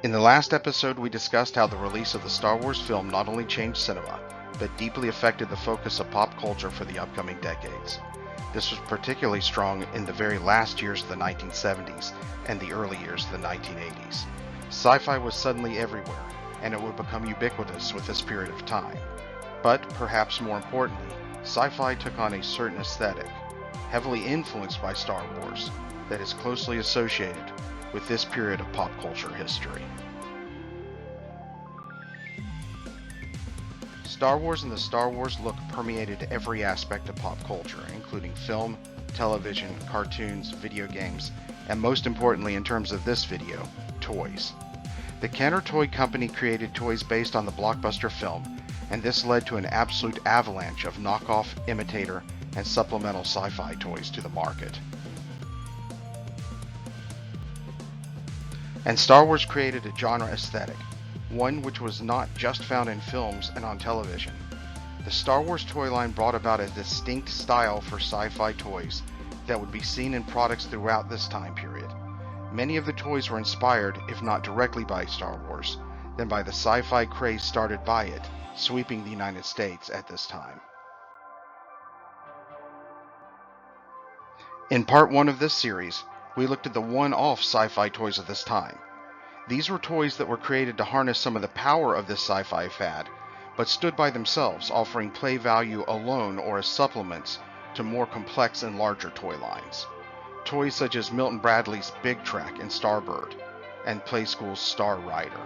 In the last episode, we discussed how the release of the Star Wars film not only changed cinema, but deeply affected the focus of pop culture for the upcoming decades. This was particularly strong in the very last years of the 1970s and the early years of the 1980s. Sci-fi was suddenly everywhere, and it would become ubiquitous with this period of time. But, perhaps more importantly, sci-fi took on a certain aesthetic, heavily influenced by Star Wars, that is closely associated with this period of pop culture history. Star Wars and the Star Wars look permeated every aspect of pop culture, including film, television, cartoons, video games, and most importantly in terms of this video, toys. The Kenner Toy Company created toys based on the blockbuster film, and this led to an absolute avalanche of knockoff, imitator, and supplemental sci-fi toys to the market. And Star Wars created a genre aesthetic, one which was not just found in films and on television. The Star Wars toy line brought about a distinct style for sci-fi toys that would be seen in products throughout this time period. Many of the toys were inspired, if not directly by Star Wars, then by the sci-fi craze started by it, sweeping the United States at this time. In part 1 of this series, we looked at the one-off sci-fi toys of this time. These were toys that were created to harness some of the power of this sci-fi fad, but stood by themselves, offering play value alone or as supplements to more complex and larger toy lines. Toys such as Milton Bradley's Big Track and Starbird, and Playschool's Star Rider.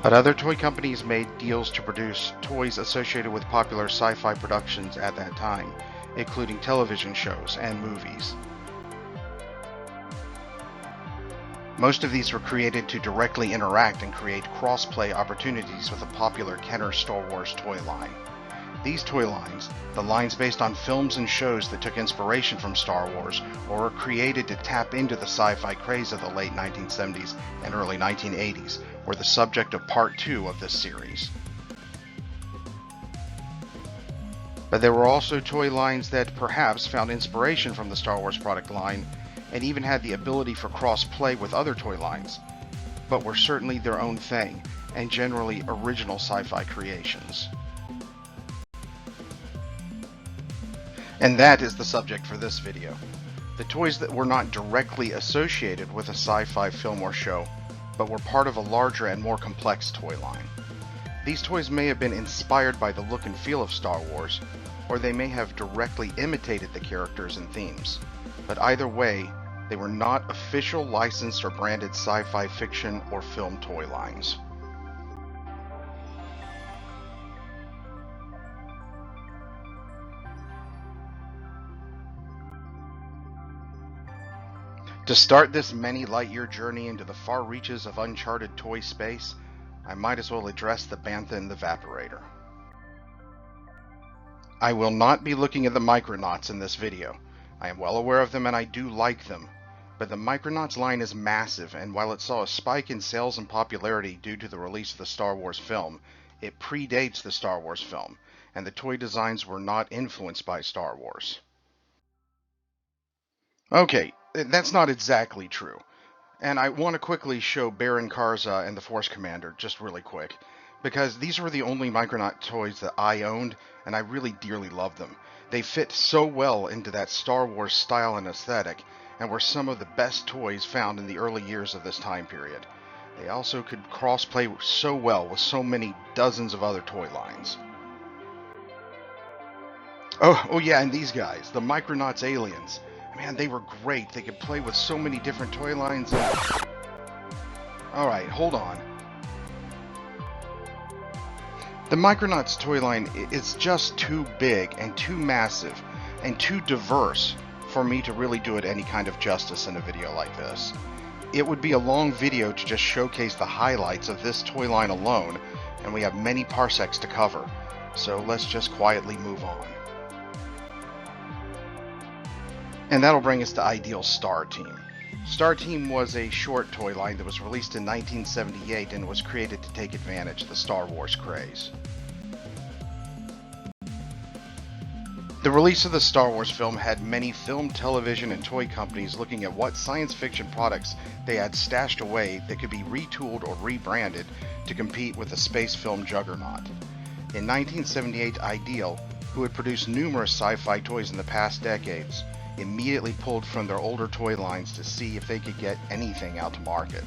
But other toy companies made deals to produce toys associated with popular sci-fi productions at that time, including television shows and movies. Most of these were created to directly interact and create cross-play opportunities with the popular Kenner Star Wars toy line. These toy lines, the lines based on films and shows that took inspiration from Star Wars or were created to tap into the sci-fi craze of the late 1970s and early 1980s, were the subject of part 2 of this series. But there were also toy lines that perhaps found inspiration from the Star Wars product line and even had the ability for cross-play with other toy lines, but were certainly their own thing and generally original sci-fi creations. And that is the subject for this video. The toys that were not directly associated with a sci-fi film or show, but were part of a larger and more complex toy line. These toys may have been inspired by the look and feel of Star Wars, or they may have directly imitated the characters and themes. But either way, they were not official licensed or branded sci-fi fiction or film toy lines. To start this many light-year journey into the far reaches of uncharted toy space, I might as well address the Bantha and the Vaporator. I will not be looking at the Micronauts in this video. I am well aware of them and I do like them, but the Micronauts line is massive, and while it saw a spike in sales and popularity due to the release of the Star Wars film, it predates the Star Wars film, and the toy designs were not influenced by Star Wars. Okay, that's not exactly true. And I want to quickly show Baron Karza and the Force Commander, just really quick, because these were the only Micronaut toys that I owned, and I really dearly loved them. They fit so well into that Star Wars style and aesthetic, and were some of the best toys found in the early years of this time period. They also could cross-play so well with so many dozens of other toy lines. Oh yeah, and these guys, the Micronauts aliens. Man, they were great. They could play with so many different toy lines. Alright, hold on. The Micronauts toy line is just too big and too massive and too diverse for me to really do it any kind of justice in a video like this. It would be a long video to just showcase the highlights of this toy line alone, and we have many parsecs to cover, so let's just quietly move on. And that'll bring us to Ideal Star Team. Star Team was a short toy line that was released in 1978 and was created to take advantage of the Star Wars craze. The release of the Star Wars film had many film, television, and toy companies looking at what science fiction products they had stashed away that could be retooled or rebranded to compete with the space film juggernaut. In 1978, Ideal, who had produced numerous sci-fi toys in the past decades, immediately pulled from their older toy lines to see if they could get anything out to market.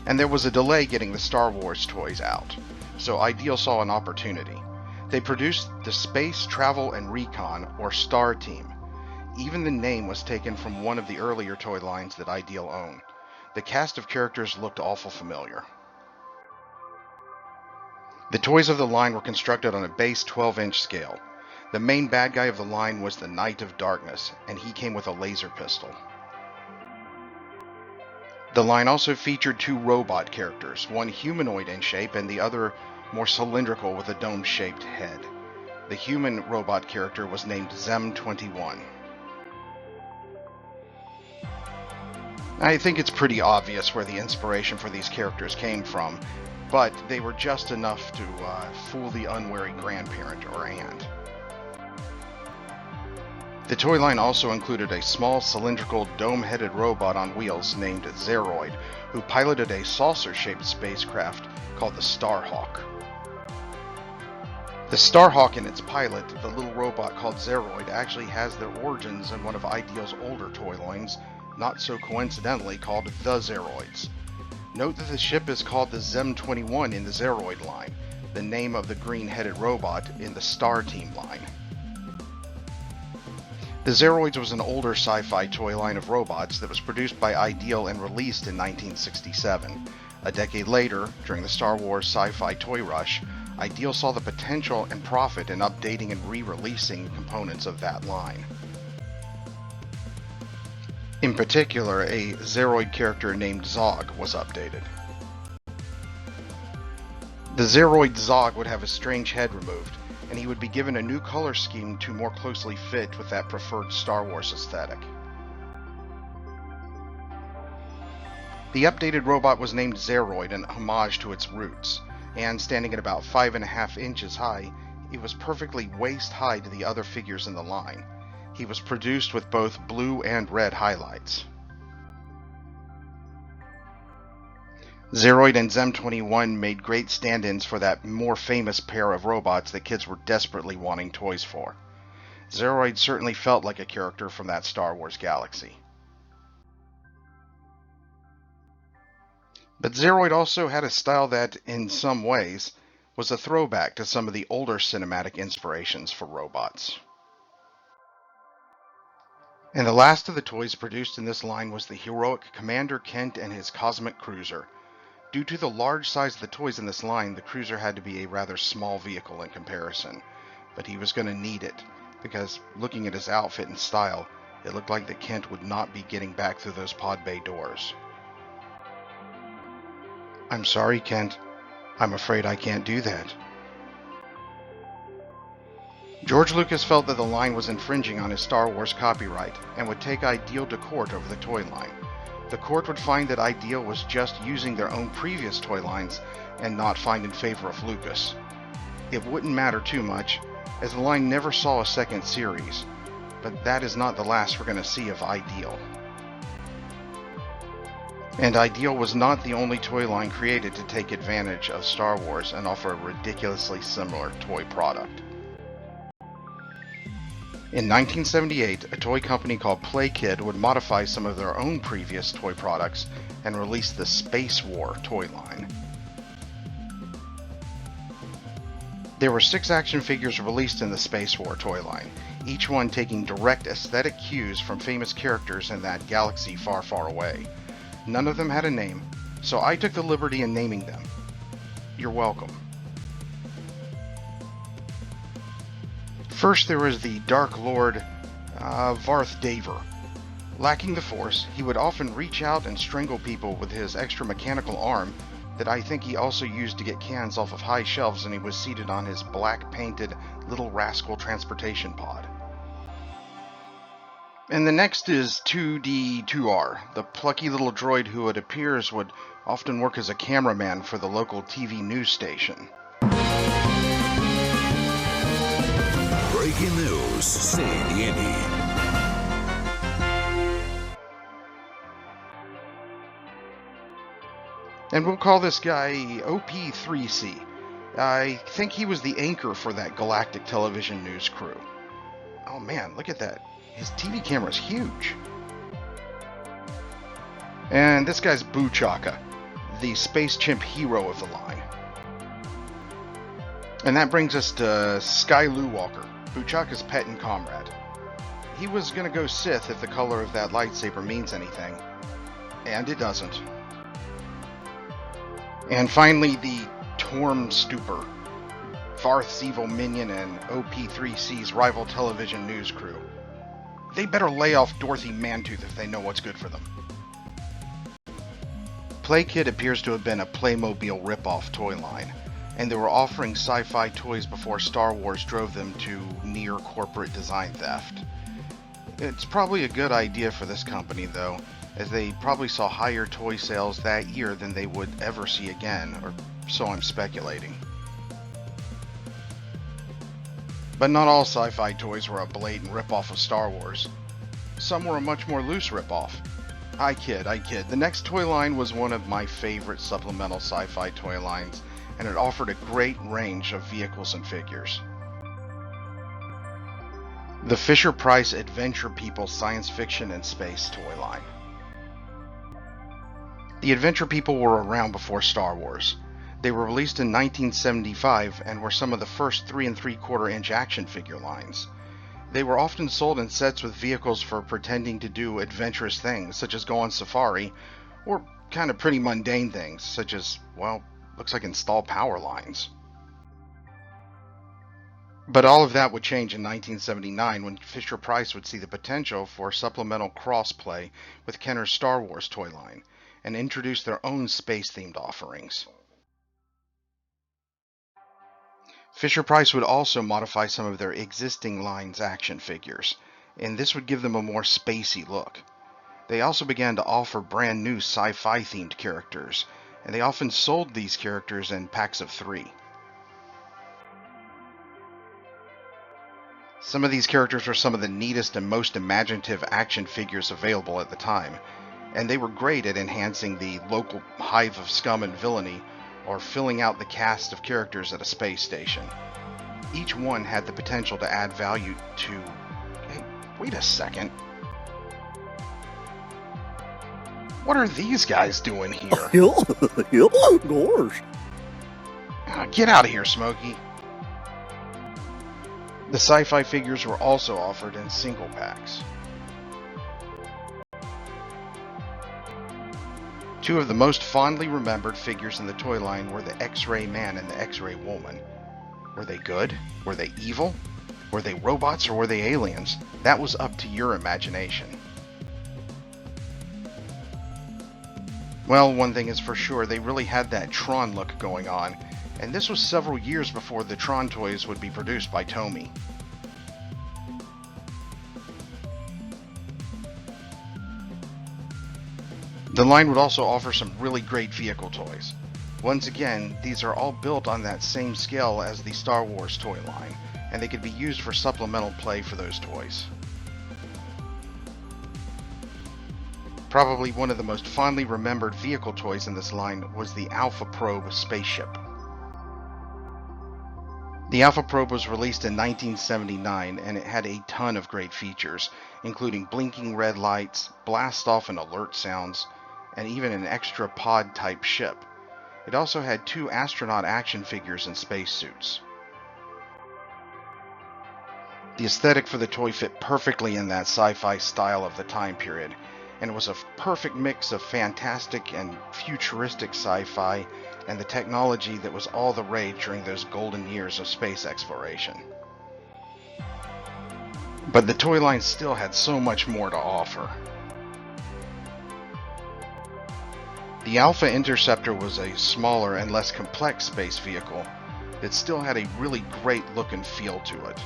And there was a delay getting the Star Wars toys out, so Ideal saw an opportunity. They produced the Space, Travel, and Recon, or STAR team. Even the name was taken from one of the earlier toy lines that Ideal owned. The cast of characters looked awful familiar. The toys of the line were constructed on a base 12-inch scale. The main bad guy of the line was the Knight of Darkness, and he came with a laser pistol. The line also featured two robot characters, one humanoid in shape and the other more cylindrical with a dome-shaped head. The human robot character was named Zem-21. I think it's pretty obvious where the inspiration for these characters came from, but they were just enough to fool the unwary grandparent or aunt. The toy line also included a small cylindrical dome-headed robot on wheels named Zeroid, who piloted a saucer-shaped spacecraft called the Starhawk. The Starhawk and its pilot, the little robot called Zeroid, actually has their origins in one of Ideal's older toy lines, not so coincidentally called the Zeroids. Note that the ship is called the Zem-21 in the Zeroid line, the name of the green-headed robot in the Star Team line. The Zeroids was an older sci-fi toy line of robots that was produced by Ideal and released in 1967. A decade later, during the Star Wars sci-fi toy rush, Ideal saw the potential and profit in updating and re-releasing components of that line. In particular, a Zeroid character named Zog was updated. The Zeroid Zog would have a strange head removed, and he would be given a new color scheme to more closely fit with that preferred Star Wars aesthetic. The updated robot was named Zeroid in homage to its roots, and standing at about 5.5 inches high, he was perfectly waist-high to the other figures in the line. He was produced with both blue and red highlights. Zeroid and Zem-21 made great stand-ins for that more famous pair of robots that kids were desperately wanting toys for. Zeroid certainly felt like a character from that Star Wars galaxy. But Zeroid also had a style that, in some ways, was a throwback to some of the older cinematic inspirations for robots. And the last of the toys produced in this line was the heroic Commander Kent and his Cosmic Cruiser. Due to the large size of the toys in this line, the cruiser had to be a rather small vehicle in comparison. But he was going to need it, because looking at his outfit and style, it looked like that Kent would not be getting back through those pod bay doors. "I'm sorry, Kent. I'm afraid I can't do that." George Lucas felt that the line was infringing on his Star Wars copyright and would take Ideal to court over the toy line. The court would find that Ideal was just using their own previous toy lines and not find in favor of Lucas. It wouldn't matter too much, as the line never saw a second series, but that is not the last we're going to see of Ideal. And Ideal was not the only toy line created to take advantage of Star Wars and offer a ridiculously similar toy product. In 1978, a toy company called Playkid would modify some of their own previous toy products and release the Space War toy line. There were 6 action figures released in the Space War toy line, each one taking direct aesthetic cues from famous characters in that galaxy far, far away. None of them had a name, so I took the liberty in naming them. You're welcome. First, there was the Dark Lord Varth Daver. Lacking the Force, he would often reach out and strangle people with his extra mechanical arm that I think he also used to get cans off of high shelves when he was seated on his black-painted Little Rascal transportation pod. And the next is 2D2R, the plucky little droid who it appears would often work as a cameraman for the local TV news station. Breaking news, CNN. And we'll call this guy OP3C. I think he was the anchor for that galactic television news crew. Oh man, look at that. His TV camera's huge. And this guy's Buchaka, the space chimp hero of the line. And that brings us to Sky Lou Walker, Buchaka's pet and comrade. He was gonna go Sith if the color of that lightsaber means anything. And it doesn't. And finally, the Torm Stupor, Varth's evil minion and OP3C's rival television news crew. They better lay off Dorothy Mantooth if they know what's good for them. Playkid appears to have been a Playmobil ripoff toy line, and they were offering sci-fi toys before Star Wars drove them to near corporate design theft. It's probably a good idea for this company though, as they probably saw higher toy sales that year than they would ever see again, or so I'm speculating. But not all sci-fi toys were a blatant ripoff of Star Wars. Some were a much more loose ripoff. I kid. The next toy line was one of my favorite supplemental sci-fi toy lines, and it offered a great range of vehicles and figures. The Fisher-Price Adventure People science fiction and space toy line. The Adventure People were around before Star Wars. They were released in 1975 and were some of the first 3 3/4-inch action figure lines. They were often sold in sets with vehicles for pretending to do adventurous things, such as go on safari, or kind of pretty mundane things, such as, well, looks like install power lines. But all of that would change in 1979 when Fisher-Price would see the potential for supplemental cross-play with Kenner's Star Wars toy line, and introduce their own space-themed offerings. Fisher-Price would also modify some of their existing line's action figures, and this would give them a more spacey look. They also began to offer brand new sci-fi themed characters, and they often sold these characters in packs of 3. Some of these characters were some of the neatest and most imaginative action figures available at the time, and they were great at enhancing the local hive of scum and villainy, or filling out the cast of characters at a space station. Each one had the potential to add value to... Hey, wait a second. What are these guys doing here? Gosh. Get out of here, Smokey. The sci-fi figures were also offered in single packs. Two of the most fondly remembered figures in the toy line were the X-Ray Man and the X-Ray Woman. Were they good? Were they evil? Were they robots or were they aliens? That was up to your imagination. Well, one thing is for sure, they really had that Tron look going on, and this was several years before the Tron toys would be produced by Tomy. The line would also offer some really great vehicle toys. Once again, these are all built on that same scale as the Star Wars toy line, and they could be used for supplemental play for those toys. Probably one of the most fondly remembered vehicle toys in this line was the Alpha Probe spaceship. The Alpha Probe was released in 1979, and it had a ton of great features, including blinking red lights, blast-off and alert sounds, and even an extra pod-type ship. It also had 2 astronaut action figures in spacesuits. The aesthetic for the toy fit perfectly in that sci-fi style of the time period, and it was a perfect mix of fantastic and futuristic sci-fi and the technology that was all the rage during those golden years of space exploration. But the toy line still had so much more to offer. The Alpha Interceptor was a smaller and less complex space vehicle that still had a really great look and feel to it.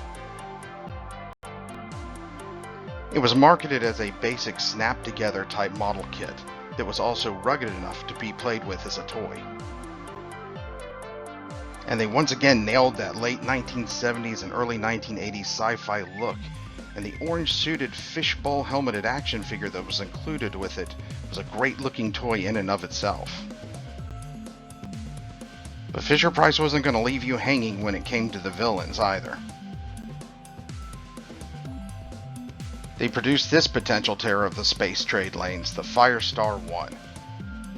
It was marketed as a basic snap-together type model kit that was also rugged enough to be played with as a toy. And they once again nailed that late 1970s and early 1980s sci-fi look, and the orange-suited fishbowl helmeted action figure that was included with it was a great-looking toy in and of itself. But Fisher-Price wasn't going to leave you hanging when it came to the villains either. They produced this potential terror of the space trade lanes, the Firestar 1.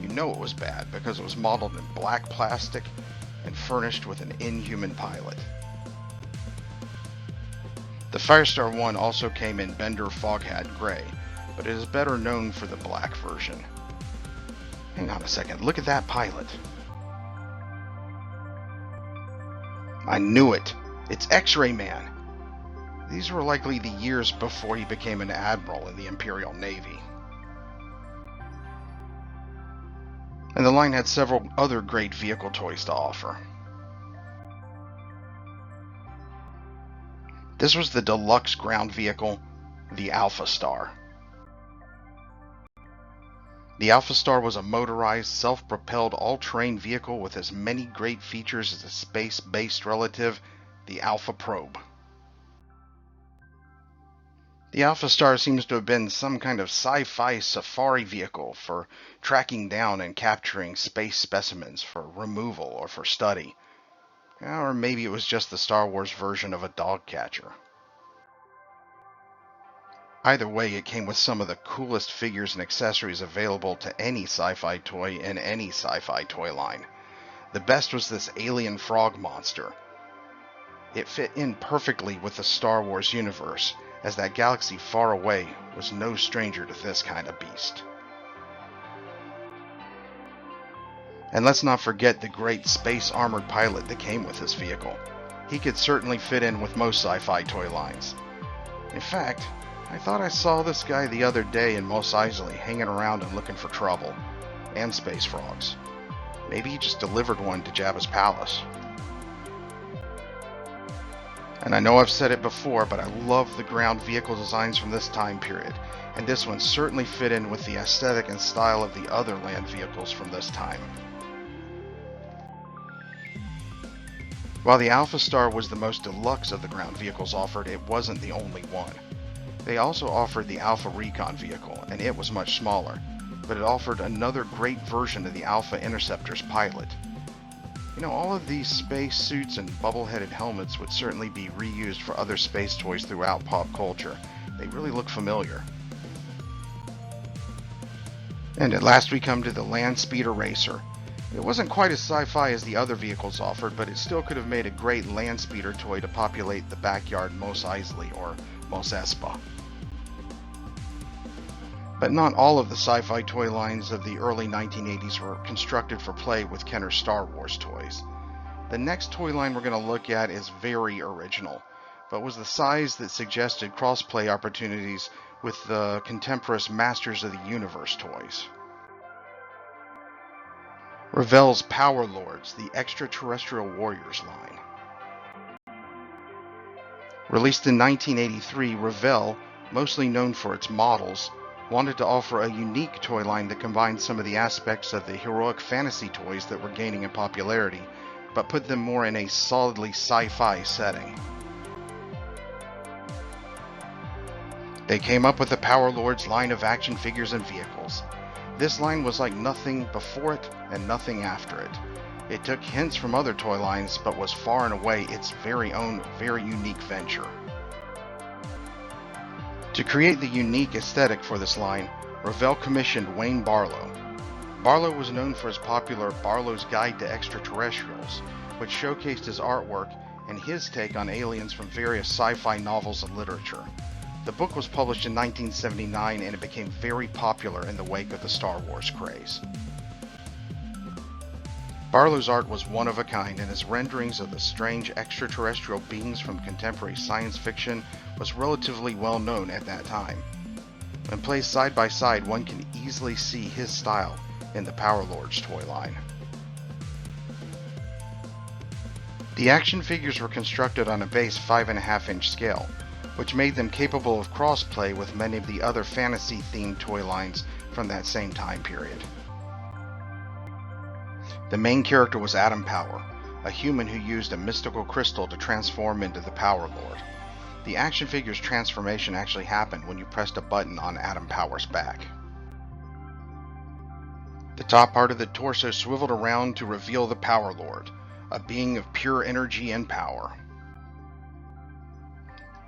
You know it was bad because it was modeled in black plastic and furnished with an inhuman pilot. The Firestar 1 also came in Bender Foghat Gray, but it is better known for the black version. Hang on a second, look at that pilot. I knew it! It's X-Ray Man! These were likely the years before he became an admiral in the Imperial Navy. And the line had several other great vehicle toys to offer. This was the deluxe ground vehicle, the Alpha Star. The Alpha Star was a motorized, self-propelled, all-terrain vehicle with as many great features as a space-based relative, the Alpha Probe. The Alpha Star seems to have been some kind of sci-fi safari vehicle for tracking down and capturing space specimens for removal or for study. Or maybe it was just the Star Wars version of a dog catcher. Either way, it came with some of the coolest figures and accessories available to any sci-fi toy in any sci-fi toy line. The best was this alien frog monster. It fit in perfectly with the Star Wars universe, as that galaxy far away was no stranger to this kind of beast. And let's not forget the great space armored pilot that came with this vehicle. He could certainly fit in with most sci-fi toy lines. In fact, I thought I saw this guy the other day in Mos Eisley hanging around and looking for trouble, and space frogs. Maybe he just delivered one to Jabba's palace. And I know I've said it before, but I love the ground vehicle designs from this time period, and this one certainly fit in with the aesthetic and style of the other land vehicles from this time. While the Alpha Star was the most deluxe of the ground vehicles offered, it wasn't the only one. They also offered the Alpha Recon vehicle, and it was much smaller, but it offered another great version of the Alpha Interceptor's pilot. You know, all of these space suits and bubble-headed helmets would certainly be reused for other space toys throughout pop culture. They really look familiar. And at last we come to the Land Speeder Racer. It wasn't quite as sci-fi as the other vehicles offered, but it still could have made a great land speeder toy to populate the backyard Mos Eisley or Mos Espa. But not all of the sci-fi toy lines of the early 1980s were constructed for play with Kenner's Star Wars toys. The next toy line we're going to look at is very original, but was the size that suggested cross-play opportunities with the contemporaneous Masters of the Universe toys. Revell's Powerlords, the Extraterrestrial Warriors line. Released in 1983, Revell, mostly known for its models, wanted to offer a unique toy line that combined some of the aspects of the heroic fantasy toys that were gaining in popularity, but put them more in a solidly sci-fi setting. They came up with the Powerlords line of action figures and vehicles. This line was like nothing before it and nothing after it. It took hints from other toy lines, but was far and away its very own, very unique venture. To create the unique aesthetic for this line, Revell commissioned Wayne Barlow. Barlow was known for his popular Barlow's Guide to Extraterrestrials, which showcased his artwork and his take on aliens from various sci-fi novels and literature. The book was published in 1979 and it became very popular in the wake of the Star Wars craze. Barlow's art was one of a kind, and his renderings of the strange extraterrestrial beings from contemporary science fiction was relatively well known at that time. When placed side by side, one can easily see his style in the Powerlords toy line. The action figures were constructed on a base 5.5-inch scale, which made them capable of cross-play with many of the other fantasy-themed toy lines from that same time period. The main character was Atom Power, a human who used a mystical crystal to transform into the Powerlord. The action figure's transformation actually happened when you pressed a button on Atom Power's back. The top part of the torso swiveled around to reveal the Powerlord, a being of pure energy and power.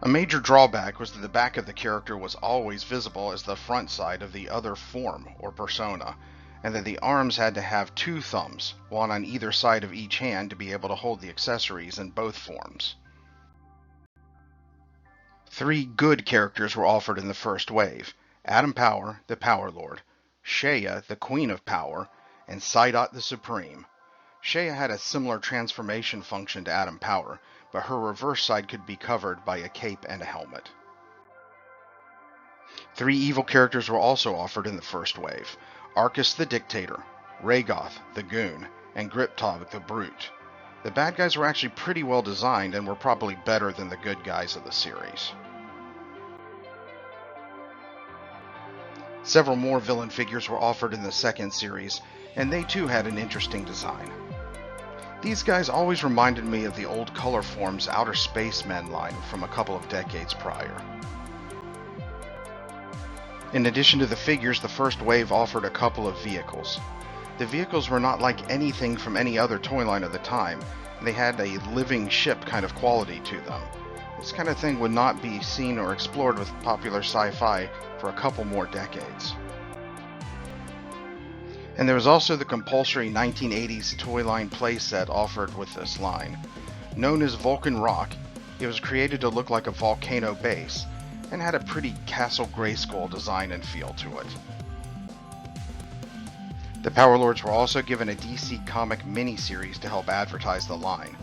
A major drawback was that the back of the character was always visible as the front side of the other form or persona, and that the arms had to have 2 thumbs, one on either side of each hand to be able to hold the accessories in both forms. 3 good characters were offered in the first wave: Atom Power, the Powerlord, Shea, the Queen of Power, and Psyduck the Supreme. Shea had a similar transformation function to Atom Power, but her reverse side could be covered by a cape and a helmet. 3 evil characters were also offered in the first wave: Arcus the Dictator, Raygoth the Goon, and Griptog the Brute. The bad guys were actually pretty well designed and were probably better than the good guys of the series. Several more villain figures were offered in the second series, and they too had an interesting design. These guys always reminded me of the old Color Form's Outer Spacemen line from a couple of decades prior. In addition to the figures, the first wave offered a couple of vehicles. The vehicles were not like anything from any other toy line of the time, and they had a living ship kind of quality to them. This kind of thing would not be seen or explored with popular sci-fi for a couple more decades. And there was also the compulsory 1980s toy line playset offered with this line. Known as Vulcan Rock, it was created to look like a volcano base, and had a pretty Castle Grayskull design and feel to it. The Powerlords were also given a DC comic miniseries to help advertise the line.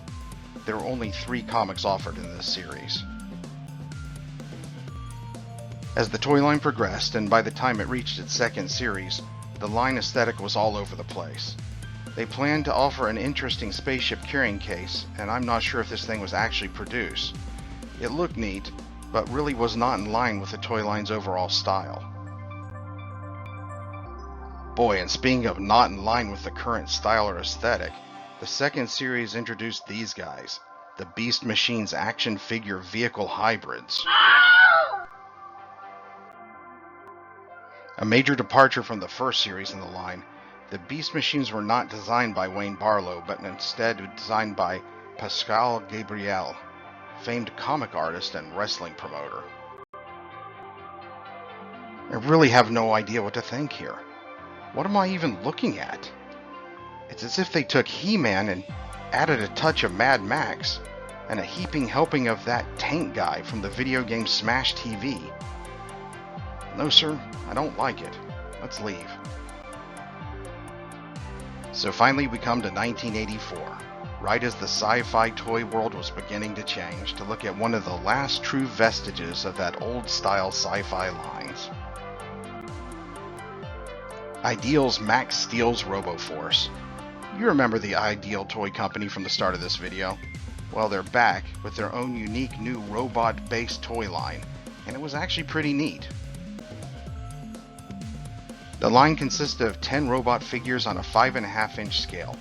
There were only 3 comics offered in this series. As the toy line progressed, and by the time it reached its second series, the line aesthetic was all over the place. They planned to offer an interesting spaceship carrying case, and I'm not sure if this thing was actually produced. It looked neat, but really was not in line with the toy line's overall style. Boy, and speaking of not in line with the current style or aesthetic, the second series introduced these guys, the Beast Machines action figure vehicle hybrids. A major departure from the first series in the line, the Beast Machines were not designed by Wayne Barlow, but instead designed by Pascal Gabriel, famed comic artist and wrestling promoter. I really have no idea what to think here. What am I even looking at? It's as if they took He-Man and added a touch of Mad Max, and a heaping helping of that tank guy from the video game Smash TV. No sir, I don't like it. Let's leave. So finally we come to 1984, right as the sci-fi toy world was beginning to change, to look at one of the last true vestiges of that old-style sci-fi lines. Ideal's Max Steel's Roboforce. You remember the Ideal toy company from the start of this video? Well, they're back with their own unique new robot-based toy line, and it was actually pretty neat. The line consisted of 10 robot figures on a 5.5-inch scale.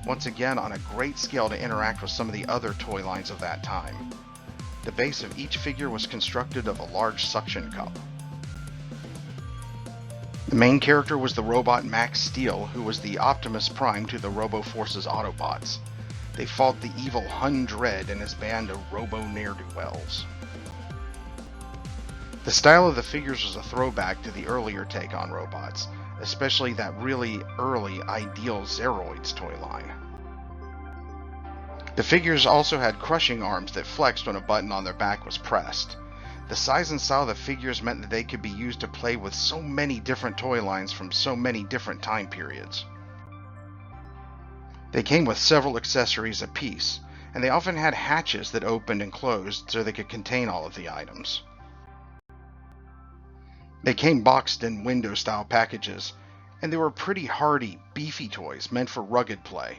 Once again, on a great scale to interact with some of the other toy lines of that time. The base of each figure was constructed of a large suction cup. The main character was the robot Max Steel, who was the Optimus Prime to the Roboforce's Autobots. They fought the evil Hun Dredd and his band of robo ne'er-do-wells. The style of the figures was a throwback to the earlier take on robots, especially that really early Ideal Zeroids toy line. The figures also had crushing arms that flexed when a button on their back was pressed. The size and style of the figures meant that they could be used to play with so many different toy lines from so many different time periods. They came with several accessories apiece, and they often had hatches that opened and closed so they could contain all of the items. They came boxed in window-style packages, and they were pretty hardy, beefy toys meant for rugged play.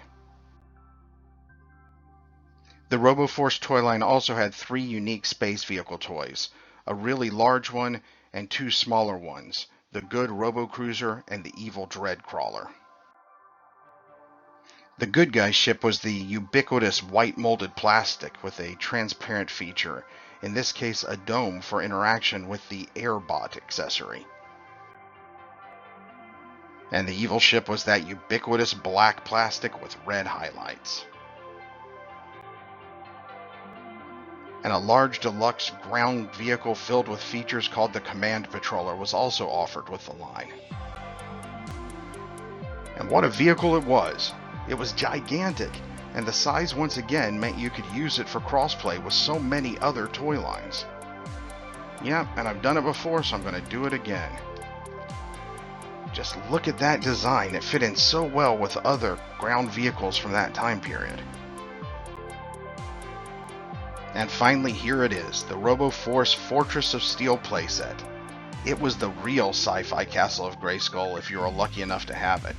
The Roboforce toy line also had 3 unique space vehicle toys, a really large one and 2 smaller ones, the good Robo Cruiser and the evil Dread Crawler. The good guy ship was the ubiquitous white molded plastic with a transparent feature, in this case a dome for interaction with the airbot accessory. And the evil ship was that ubiquitous black plastic with red highlights. And a large deluxe ground vehicle filled with features called the Command Patroller was also offered with the line. And what a vehicle it was! It was gigantic, and the size once again meant you could use it for crossplay with so many other toy lines. Yeah, and I've done it before, so I'm going to do it again. Just look at that design, it fit in so well with other ground vehicles from that time period. And finally, here it is, the Roboforce Fortress of Steel playset. It was the real sci-fi Castle of Grayskull if you were lucky enough to have it.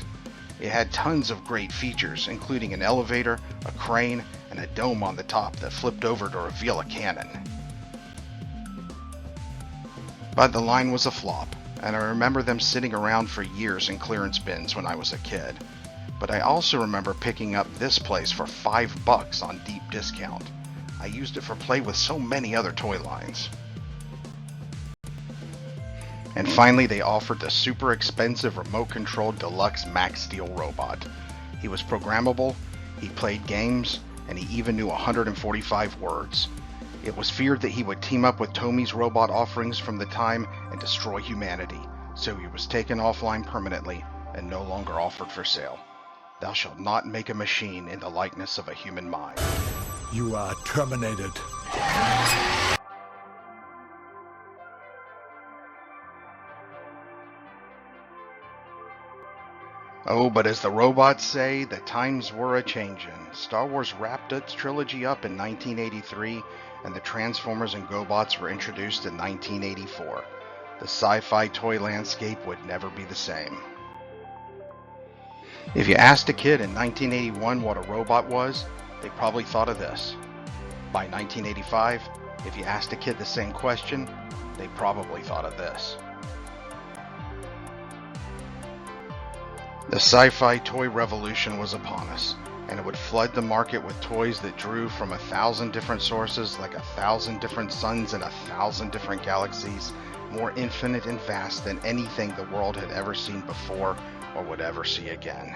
It had tons of great features, including an elevator, a crane, and a dome on the top that flipped over to reveal a cannon. But the line was a flop, and I remember them sitting around for years in clearance bins when I was a kid. But I also remember picking up this place for $5 on deep discount. I used it for play with so many other toy lines. And finally, they offered the super expensive remote-controlled deluxe Max Steel robot. He was programmable, he played games, and he even knew 145 words. It was feared that he would team up with Tommy's robot offerings from the time and destroy humanity, so he was taken offline permanently and no longer offered for sale. Thou shalt not make a machine in the likeness of a human mind. You are terminated. Oh, but as the robots say, the times were a-changin'. Star Wars wrapped its trilogy up in 1983, and the Transformers and GoBots were introduced in 1984. The sci-fi toy landscape would never be the same. If you asked a kid in 1981 what a robot was, they probably thought of this. By 1985, if you asked a kid the same question, they probably thought of this. The sci-fi toy revolution was upon us, and it would flood the market with toys that drew from 1,000 different sources, like 1,000 different suns and 1,000 different galaxies, more infinite and vast than anything the world had ever seen before or would ever see again.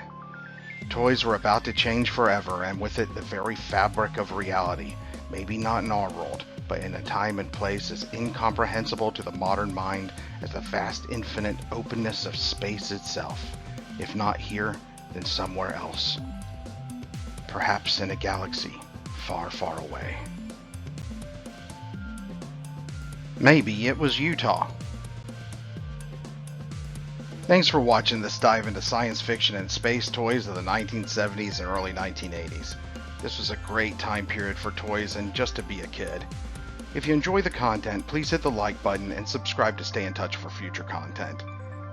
Toys were about to change forever, and with it the very fabric of reality, maybe not in our world, but in a time and place as incomprehensible to the modern mind as the vast infinite openness of space itself. If not here, then somewhere else. Perhaps in a galaxy far, far away. Maybe it was Utah. Thanks for watching this dive into science fiction and space toys of the 1970s and early 1980s. This was a great time period for toys and just to be a kid. If you enjoy the content, please hit the like button and subscribe to stay in touch for future content.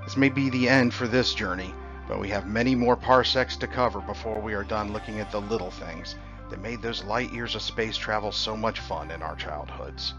This may be the end for this journey, but we have many more parsecs to cover before we are done looking at the little things that made those light years of space travel so much fun in our childhoods.